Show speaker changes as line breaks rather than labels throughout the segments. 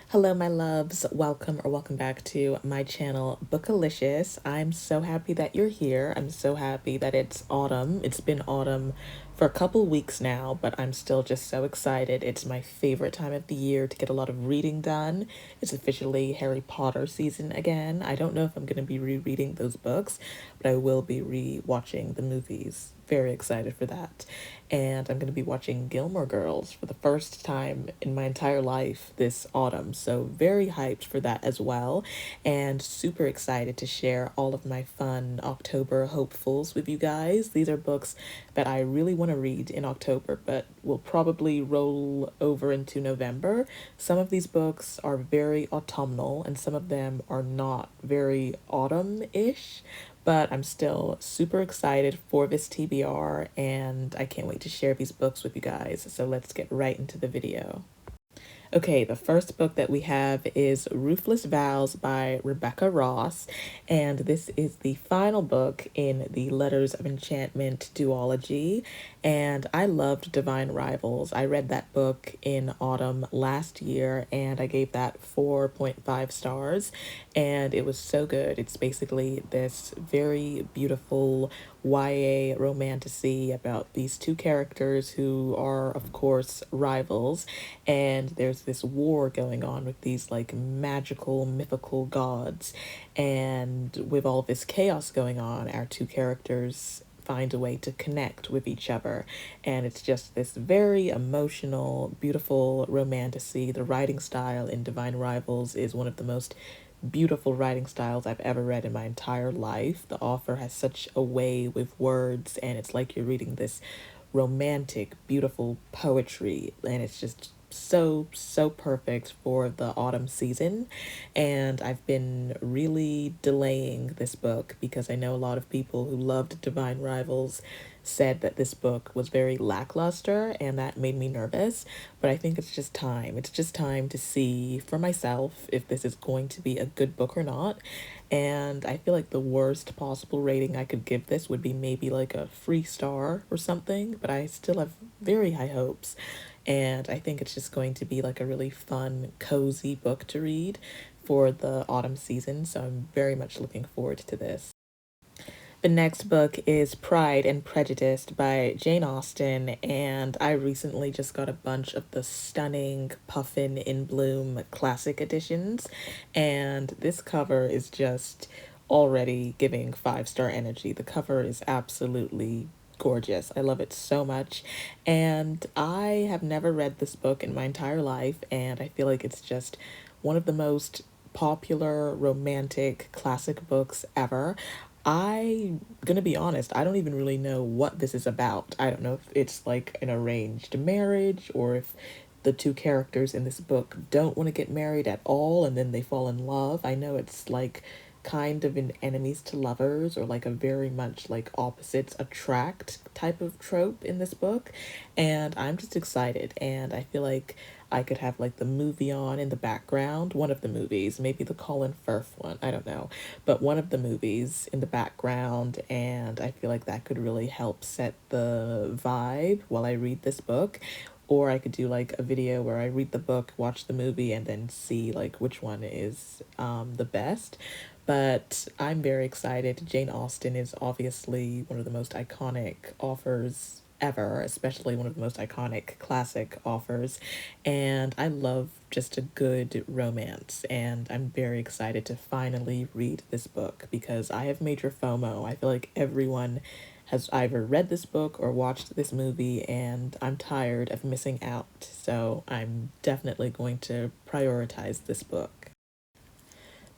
Hello, my loves. Welcome or welcome back to my channel, Bookalicious. I'm so happy that you're here. I'm so happy that it's autumn. It's been autumn for a couple weeks now, but I'm still just so excited. It's my favorite time of the year to get a lot of reading done. It's officially Harry Potter season again. I don't know if I'm going to be rereading those books, but I will be re-watching the movies. Very excited for that. And I'm going to be watching Gilmore Girls for the first time in my entire life this autumn. So, very hyped for that as well. And super excited to share all of my fun October hopefuls with you guys. These are books that I really want to read in October, but will probably roll over into November. Some of these books are very autumnal, and some of them are not very autumn ish, but I'm still super excited for this TBR and I can't wait to share these books with you guys. So let's get right into the video. Okay, the first book that we have is Ruthless Vows by Rebecca Ross, and this is the final book in the Letters of Enchantment duology, and I loved Divine Rivals. I read that book in autumn last year, and I gave that 4.5 stars, and it was so good. It's basically this very beautiful YA romantasy about these two characters who are, of course, rivals, and there's this war going on with these like magical, mythical gods. And with all this chaos going on, our two characters find a way to connect with each other. And it's just this very emotional, beautiful romantasy. The writing style in Divine Rivals is one of the most beautiful writing styles I've ever read in my entire life. The author has such a way with words, and it's like you're reading this romantic, beautiful poetry, and it's just so perfect for the autumn season. And I've been really delaying this book because I know a lot of people who loved Divine Rivals said that this book was very lackluster, and that made me nervous. But I think it's just time. It's just time to see for myself if this is going to be a good book or not. And I feel like the worst possible rating I could give this would be maybe like a 3 star or something, but I still have very high hopes. And I think it's just going to be like a really fun, cozy book to read for the autumn season. So I'm very much looking forward to this. The next book is Pride and Prejudice by Jane Austen, and I recently just got a bunch of the stunning Puffin in Bloom classic editions, and this cover is just already giving 5 star energy. The cover is absolutely gorgeous. I love it so much, and I have never read this book in my entire life, and I feel like it's just one of the most popular romantic classic books ever. I'm gonna be honest, I don't even really know what this is about. I don't know if it's like an arranged marriage or if the two characters in this book don't want to get married at all and then they fall in love. I know it's like kind of an enemies to lovers or like a very much like opposites attract type of trope in this book. And I'm just excited, and I feel like I could have like the movie on in the background, one of the movies, maybe the Colin Firth one, I don't know, but one of the movies in the background, and I feel like that could really help set the vibe while I read this book. Or I could do like a video where I read the book, watch the movie, and then see like which one is the best. But I'm very excited. Jane Austen is obviously one of the most iconic authors ever, especially one of the most iconic classic authors. And I love just a good romance. And I'm very excited to finally read this book because I have major FOMO. I feel like everyone has either read this book or watched this movie, and I'm tired of missing out. So I'm definitely going to prioritize this book.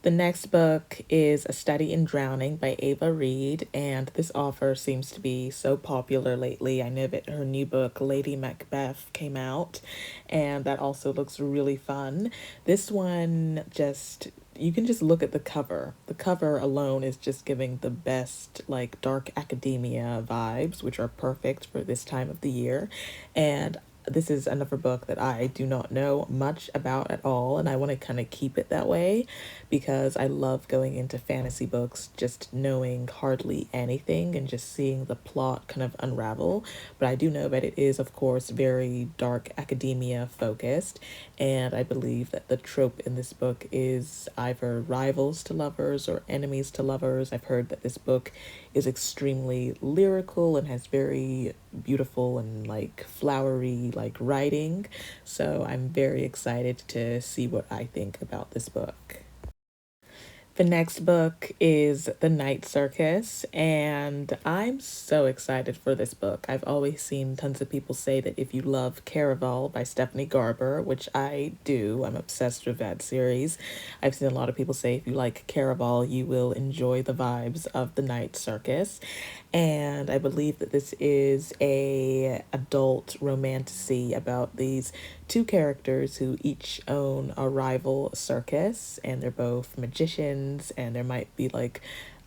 The next book is A Study in Drowning by Ava Reed, and this author seems to be so popular lately. I know that her new book, Lady Macbeth, came out, and that also looks really fun. This one just, you can just look at the cover. The cover alone is just giving the best, like, dark academia vibes, which are perfect for this time of the year. And this is another book that I do not know much about at all, and I want to kind of keep it that way because I love going into fantasy books just knowing hardly anything and just seeing the plot kind of unravel. But I do know that it is, of course, very dark academia focused, and I believe that the trope in this book is either rivals to lovers or enemies to lovers. I've heard that this book is extremely lyrical and has very beautiful and like flowery like writing. So I'm very excited to see what I think about this book. The next book is The Night Circus, and I'm so excited for this book. I've always seen tons of people say that if you love Caraval by Stephanie Garber, which I do, I'm obsessed with that series. I've seen a lot of people say if you like Caraval, you will enjoy the vibes of The Night Circus. And I believe that this is a adult romantasy about these two characters who each own a rival circus, and they're both magicians, and there might be like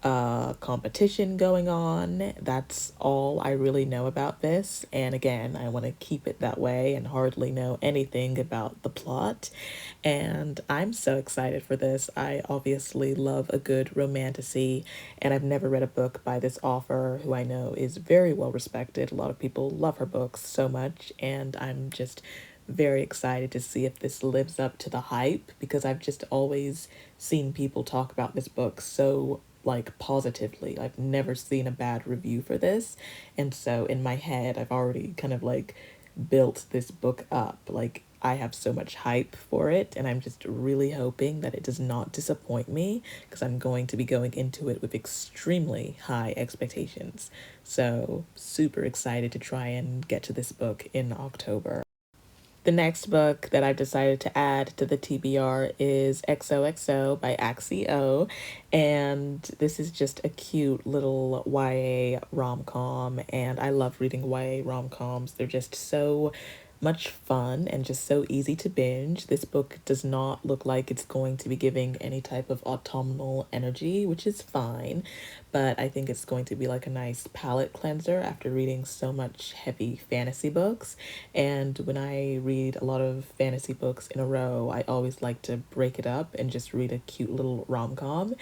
a competition going on. That's all I really know about this. And again, I want to keep it that way and hardly know anything about the plot. And I'm so excited for this. I obviously love a good romantasy, and I've never read a book by this author who I know is very well respected. A lot of people love her books so much, and I'm just very excited to see if this lives up to the hype, because I've just always seen people talk about this book so like positively. I've never seen a bad review for this. And so in my head, I've already kind of like built this book up. Like I have so much hype for it, and I'm just really hoping that it does not disappoint me, because I'm going to be going into it with extremely high expectations. So, super excited to try and get to this book in October. The next book that I've decided to add to the TBR is XOXO by Axio, and this is just a cute little YA rom-com, and I love reading YA rom-coms. They're just so much fun and just so easy to binge. This book does not look like it's going to be giving any type of autumnal energy, which is fine, but I think it's going to be like a nice palate cleanser after reading so much heavy fantasy books. And when I read a lot of fantasy books in a row, I always like to break it up and just read a cute little rom-com.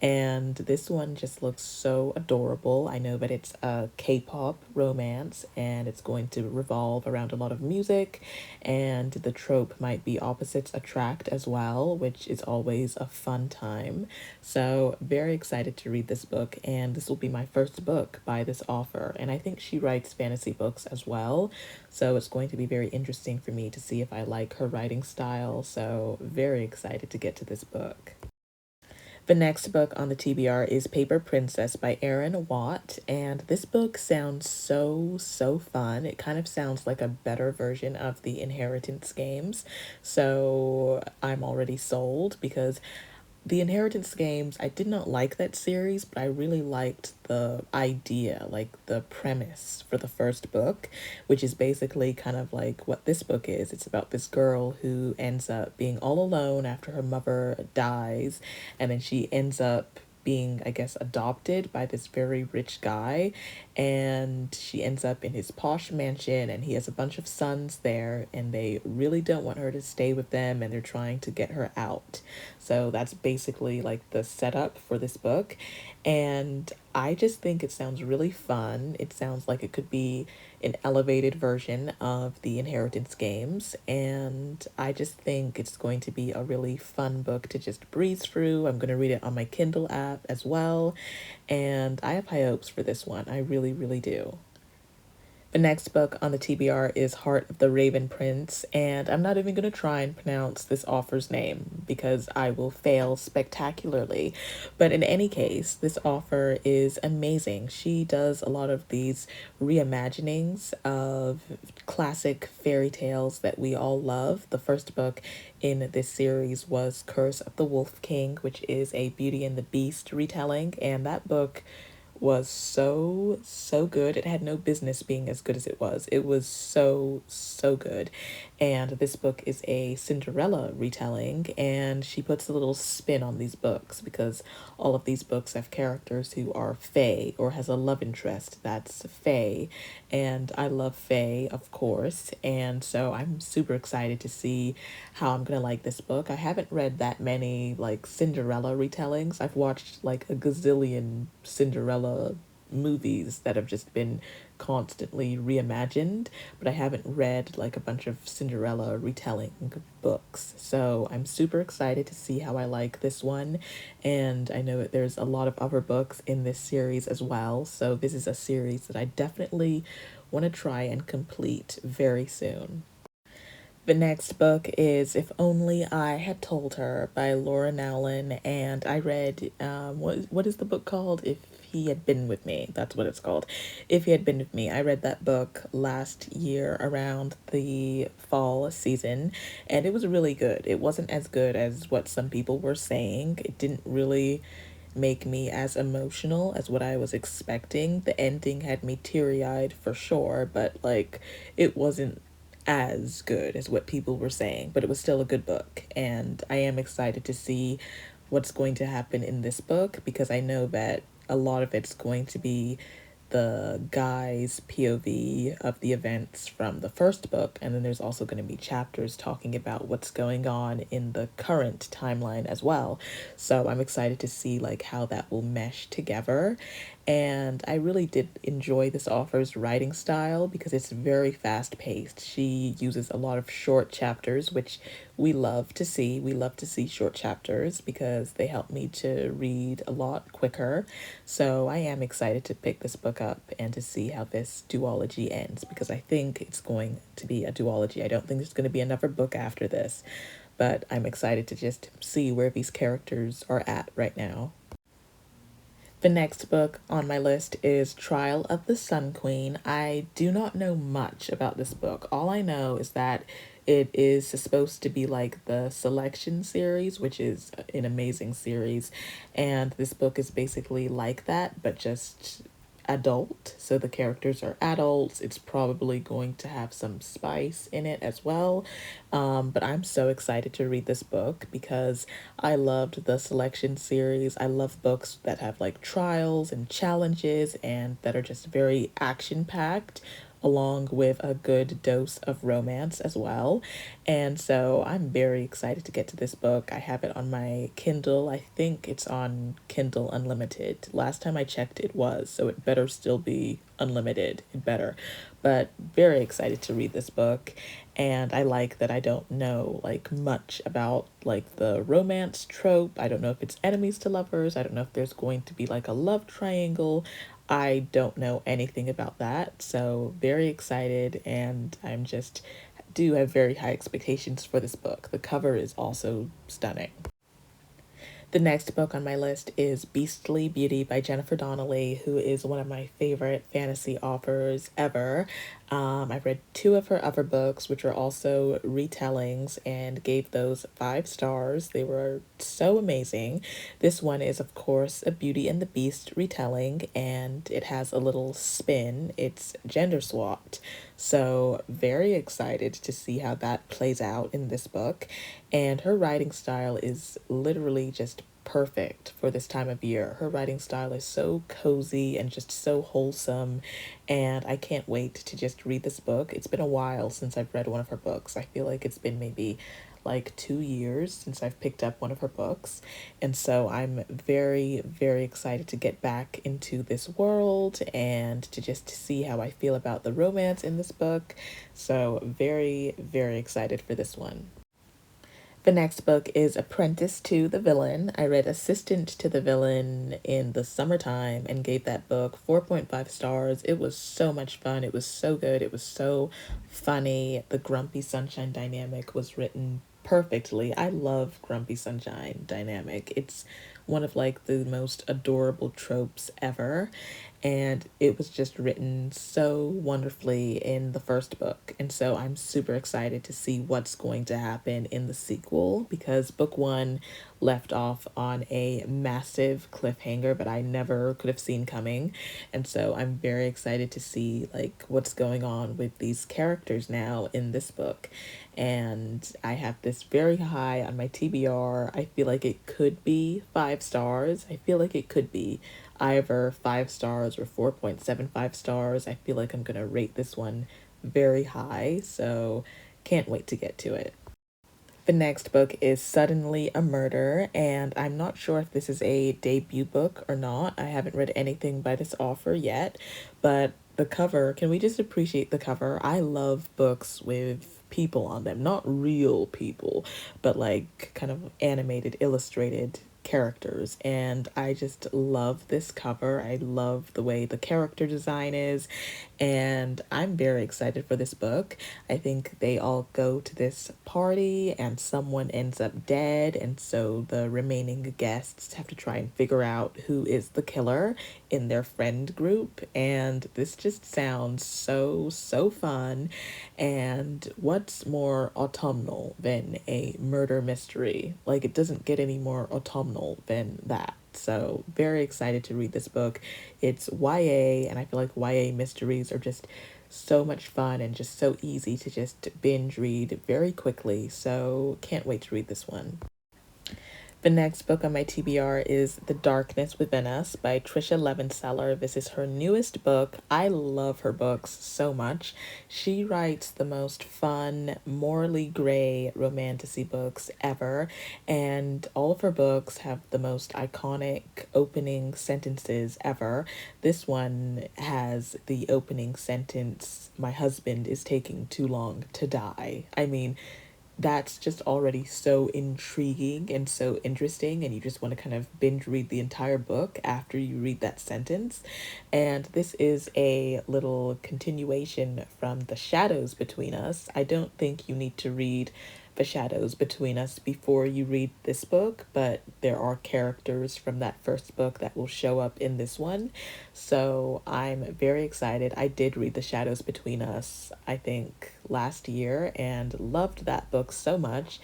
And this one just looks so adorable. I know that it's a K-pop romance, and it's going to revolve around a lot of music, and the trope might be opposites attract as well, which is always a fun time. So very excited to read this book, and this will be my first book by this author, and I think she writes fantasy books as well. So it's going to be very interesting for me to see if I like her writing style. So very excited to get to this book. The next book on the TBR is Paper Princess by Erin Watt, and this book sounds so fun. It kind of sounds like a better version of the Inheritance games, so I'm already sold, because the Inheritance games, I did not like that series, but I really liked the idea, like the premise for the first book, which is basically kind of like what this book is. It's about this girl who ends up being all alone after her mother dies, and then she ends up being, I guess, adopted by this very rich guy, and she ends up in his posh mansion, and he has a bunch of sons there, and they really don't want her to stay with them, and they're trying to get her out. So that's basically like the setup for this book, and I just think it sounds really fun. It sounds like it could be an elevated version of the Inheritance games, and I just think it's going to be a really fun book to just breeze through. I'm going to read it on my Kindle app as well, and I have high hopes for this one. I really do. The next book on the TBR is Heart of the Raven Prince, and I'm not even going to try and pronounce this author's name because I will fail spectacularly. But in any case, this author is amazing. She does a lot of these reimaginings of classic fairy tales that we all love. The first book in this series was Curse of the Wolf King, which is a Beauty and the Beast retelling, and that book was so good. It had no business being as good as it was. It was so good. And this book is a Cinderella retelling, and she puts a little spin on these books because all of these books have characters who are fae or has a love interest that's fae. And I love fae, of course. And so I'm super excited to see how I'm gonna like this book. I haven't read that many like Cinderella retellings. I've watched like a gazillion Cinderella movies that have just been constantly reimagined, but I haven't read like a bunch of Cinderella retelling books. So I'm super excited to see how I like this one. And I know that there's a lot of other books in this series as well. So this is a series that I definitely want to try and complete very soon. The next book is If Only I Had Told Her by Laura Nowlin, and I read, what is the book called? If He Had Been With Me. That's what it's called. If He Had Been With Me. I read that book last year around the fall season, and it was really good. It wasn't as good as what some people were saying. It didn't really make me as emotional as what I was expecting. The ending had me teary eyed for sure, but like it wasn't as good as what people were saying, but it was still a good book. And I am excited to see what's going to happen in this book because I know that a lot of it's going to be the guy's POV of the events from the first book, and then there's also going to be chapters talking about what's going on in the current timeline as well. So I'm excited to see like how that will mesh together. And I really did enjoy this author's writing style because it's very fast paced. She uses a lot of short chapters, which we love to see. We love to see short chapters because they help me to read a lot quicker. So I am excited to pick this book up and to see how this duology ends because I think it's going to be a duology. I don't think there's going to be another book after this, but I'm excited to just see where these characters are at right now. The next book on my list is Trial of the Sun Queen. I do not know much about this book. All I know is that it is supposed to be like the Selection series, which is an amazing series. And this book is basically like that, but just adult. So the characters are adults. It's probably going to have some spice in it as well. But I'm so excited to read this book because I loved the Selection series. I love books that have like trials and challenges and that are just very action packed, along with a good dose of romance as well. And so I'm very excited to get to this book. I have it on my Kindle. I think it's on Kindle Unlimited. Last time I checked, it was, so it better still be unlimited. It better. But very excited to read this book. And I like that I don't know like much about like the romance trope. I don't know if it's enemies to lovers. I don't know if there's going to be like a love triangle. I don't know anything about that. So very excited, and I'm just do have very high expectations for this book. The cover is also stunning. The next book on my list is Beastly Beauty by Jennifer Donnelly, who is one of my favorite fantasy authors ever. I've read two of her other books, which are also retellings, and gave those 5 stars. They were so amazing. This one is, of course, a Beauty and the Beast retelling, and it has a little spin. It's gender swapped. So, very excited to see how that plays out in this book. And her writing style is literally just perfect for this time of year. Her writing style is so cozy and just so wholesome, and I can't wait to just read this book. It's been a while since I've read one of her books. I feel like it's been maybe like 2 years since I've picked up one of her books. And so I'm very excited to get back into this world and to just see how I feel about the romance in this book. So very excited for this one. The next book is Apprentice to the Villain. I read Assistant to the Villain in the summertime and gave that book 4.5 stars. It was so much fun. It was so good. It was so funny. The Grumpy Sunshine dynamic was written perfectly. I love Grumpy Sunshine dynamic. It's one of like the most adorable tropes ever, and it was just written so wonderfully in the first book. And so I'm super excited to see what's going to happen in the sequel because book one left off on a massive cliffhanger, but I never could have seen coming. And so I'm very excited to see like what's going on with these characters now in this book. And I have this very high on my TBR. I feel like it could be 5 stars. I feel like it could be either 5 stars or 4.75 stars. I feel like I'm gonna rate this one very high, so can't wait to get to it. The next book is Suddenly a Murder, and I'm not sure if this is a debut book or not. I haven't read anything by this author yet, but the cover, can we just appreciate the cover? I love books with people on them, not real people, but like kind of animated, illustrated characters, and I just love this cover. I love the way the character design is, and I'm very excited for this book. I think they all go to this party and someone ends up dead, and so the remaining guests have to try and figure out who is the killer in their friend group. And this just sounds so fun. And what's more autumnal than a murder mystery? Like, it doesn't get any more autumnal than that. So, very excited to read this book. It's YA, and I feel like YA mysteries are just so much fun and just so easy to just binge read very quickly. So, can't wait to read this one. The next book on my TBR is The Darkness Within Us by Trisha Levenseller. This is her newest book. I love her books so much. She writes the most fun, morally gray romantasy books ever, and all of her books have the most iconic opening sentences ever. This one has the opening sentence, "My husband is taking too long to die." I mean, that's just already so intriguing and so interesting, and you just want to kind of binge read the entire book after you read that sentence. And this is a little continuation from The Shadows Between Us. I don't think you need to read The Shadows Between Us before you read this book, but there are characters from that first book that will show up in this one. So I'm very excited. I did read The Shadows Between Us, I think, last year and loved that book so much.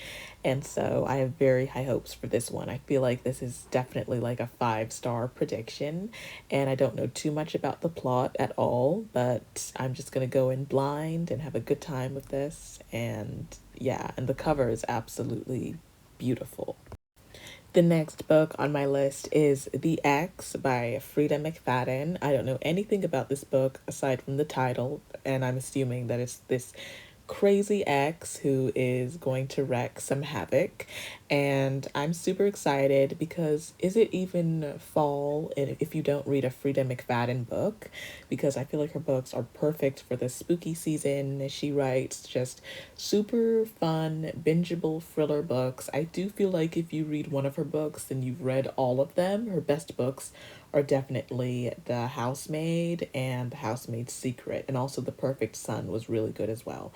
And so I have very high hopes for this one. I feel like this is definitely like a 5 star prediction. And I don't know too much about the plot at all, but I'm just going to go in blind and have a good time with this. And yeah, and the cover is absolutely beautiful. The next book on my list is The X by Frida McFadden. I don't know anything about this book aside from the title, and I'm assuming that it's this crazy ex who is going to wreak some havoc. And I'm super excited because is it even fall if you don't read a Frida McFadden book? Because I feel like her books are perfect for the spooky season. She writes just super fun, bingeable thriller books. I do feel like if you read one of her books, then you've read all of them. Her best books are definitely The Housemaid and The Housemaid's Secret, and also The Perfect Son was really good as well.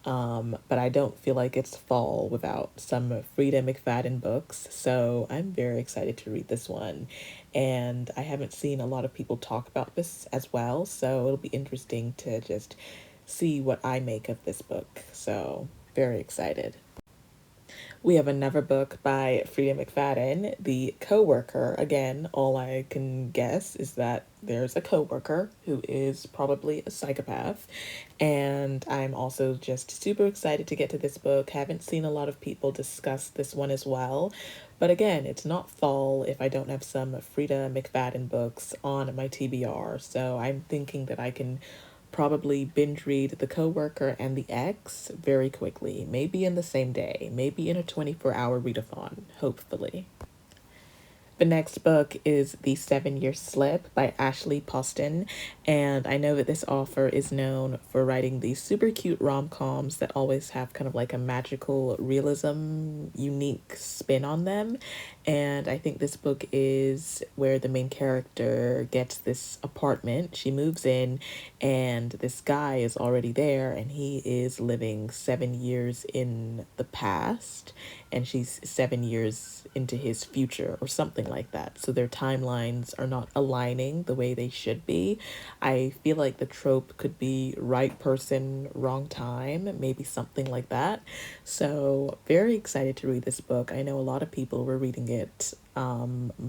But I don't feel like it's fall without some Frida McFadden books, so I'm very excited to read this one. And I haven't seen a lot of people talk about this as well, so it'll be interesting to just see what I make of this book. So, very excited. We have another book by Frida McFadden, The Coworker. Again, all I can guess is that there's a coworker who is probably a psychopath. And I'm also just super excited to get to this book. Haven't seen a lot of people discuss this one as well. But again, it's not fall if I don't have some Frida McFadden books on my TBR. So I'm thinking that I can probably binge read The Coworker and The Ex very quickly, maybe in the same day, maybe in a 24-hour readathon, hopefully. The next book is The 7 Year Slip by Ashley Poston, and I know that this author is known for writing these super cute rom-coms that always have kind of like a magical realism, unique spin on them, and I think this book is where the main character gets this apartment. She moves in, and this guy is already there, and he is living 7 years in the past, and she's 7 years into his future or something like that. So their timelines are not aligning the way they should be. I feel like the trope could be right person, wrong time, maybe something like that. So, very excited to read this book. I know a lot of people were reading it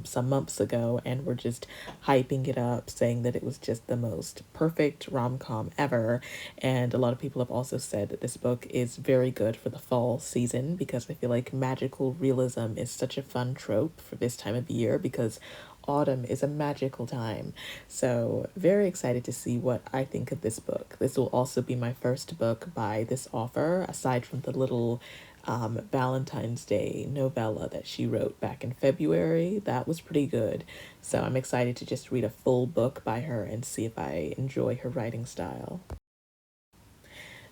some months ago and were just hyping it up, saying that it was just the most perfect rom-com ever. And a lot of people have also said that this book is very good for the fall season, because I feel like magical realism is such a fun trope for this time of year, because autumn is a magical time. So, very excited to see what I think of this book. This will also be my first book by this author, aside from the little Valentine's Day novella that she wrote back in February. That was pretty good. So, I'm excited to just read a full book by her and see if I enjoy her writing style.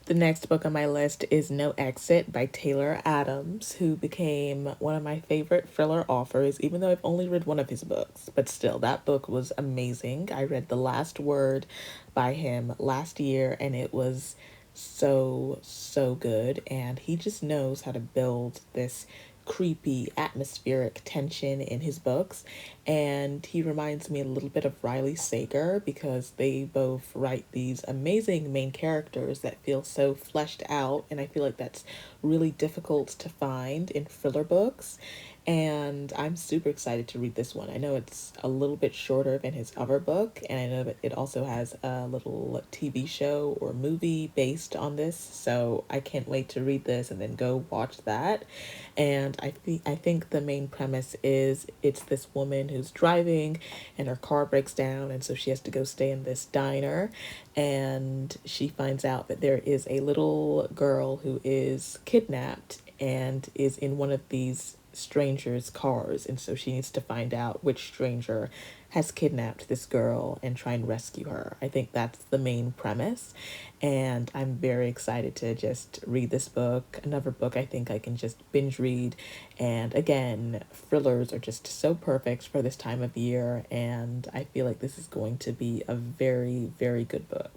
The next book on my list is No Exit by Taylor Adams, who became one of my favorite thriller authors, even though I've only read one of his books. But still, that book was amazing. I read The Last Word by him last year, and it was so, so good. And he just knows how to build this creepy atmospheric tension in his books, and he reminds me a little bit of Riley Sager, because they both write these amazing main characters that feel so fleshed out, and I feel like that's really difficult to find in thriller books. And I'm super excited to read this one. I know it's a little bit shorter than his other book, and I know that it also has a little TV show or movie based on this, so I can't wait to read this and then go watch that. And I think the main premise is it's this woman who's driving and her car breaks down, and so she has to go stay in this diner, and she finds out that there is a little girl who is kidnapped and is in one of these strangers' cars, and so she needs to find out which stranger has kidnapped this girl and try and rescue her. I think that's the main premise, and I'm very excited to just read this book. Another book I think I can just binge read, and again, thrillers are just so perfect for this time of year, and I feel like this is going to be a very, very good book.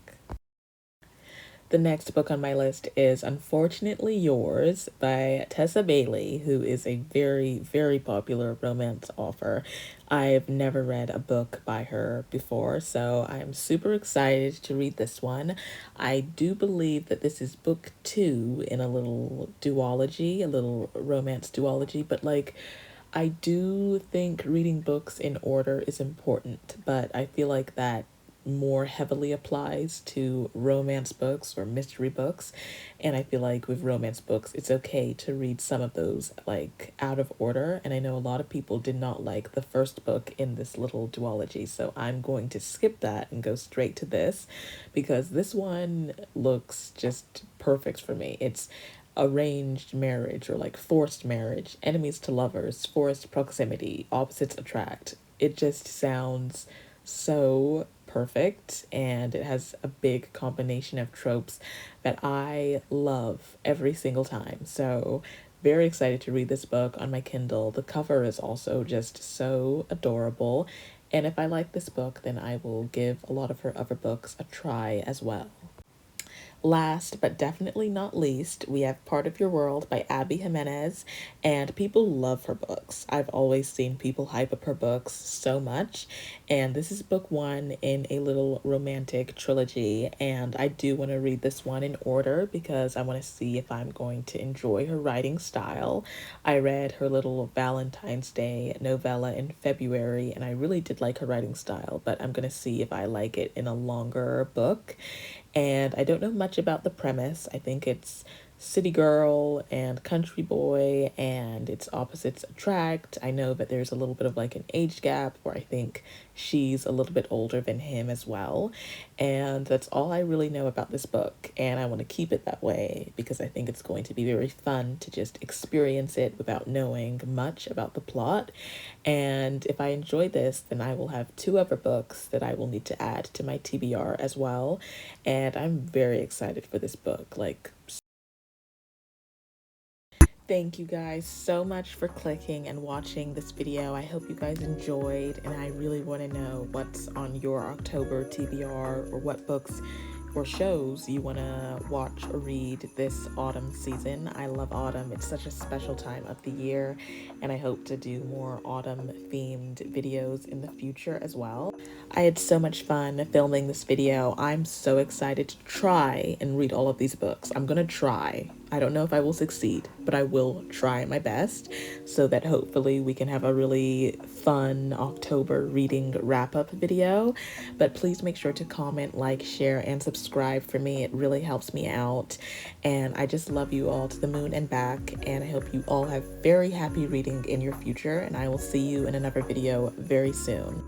The next book on my list is Unfortunately Yours by Tessa Bailey, who is a very, very popular romance author. I've never read a book by her before, so I'm super excited to read this one. I do believe that this is book two in a little duology, a little romance duology, but like, I do think reading books in order is important, but I feel like that more heavily applies to romance books or mystery books. And I feel like with romance books, it's okay to read some of those like out of order. And I know a lot of people did not like the first book in this little duology, so I'm going to skip that and go straight to this, because this one looks just perfect for me. It's arranged marriage, or like forced marriage, enemies to lovers, forced proximity, opposites attract. It just sounds so perfect, and it has a big combination of tropes that I love every single time. So, very excited to read this book on my Kindle. The cover is also just so adorable, and if I like this book, then I will give a lot of her other books a try as well. Last but definitely not least, we have Part of Your World by Abby Jimenez, and people love her books. I've always seen people hype up her books so much, and this is book one in a little romantic trilogy, and I do want to read this one in order because I want to see if I'm going to enjoy her writing style. I read her little Valentine's Day novella in February, and I really did like her writing style, but I'm going to see if I like it in a longer book. And I don't know much about the premise. I think it's city girl and country boy, and its opposites attract. I know that there's a little bit of like an age gap where I think she's a little bit older than him as well. And that's all I really know about this book. And I want to keep it that way because I think it's going to be very fun to just experience it without knowing much about the plot. And if I enjoy this, then I will have two other books that I will need to add to my TBR as well. And I'm very excited for this book. Like, thank you guys so much for clicking and watching this video. I hope you guys enjoyed, and I really want to know what's on your October TBR, or what books or shows you want to watch or read this autumn season. I love autumn. It's such a special time of the year, and I hope to do more autumn themed videos in the future as well. I had so much fun filming this video. I'm so excited to try and read all of these books. I'm gonna try. I don't know if I will succeed, but I will try my best so that hopefully we can have a really fun October reading wrap-up video. But please make sure to comment, like, share, and subscribe for me. It really helps me out. And I just love you all to the moon and back. And I hope you all have very happy reading in your future. And I will see you in another video very soon.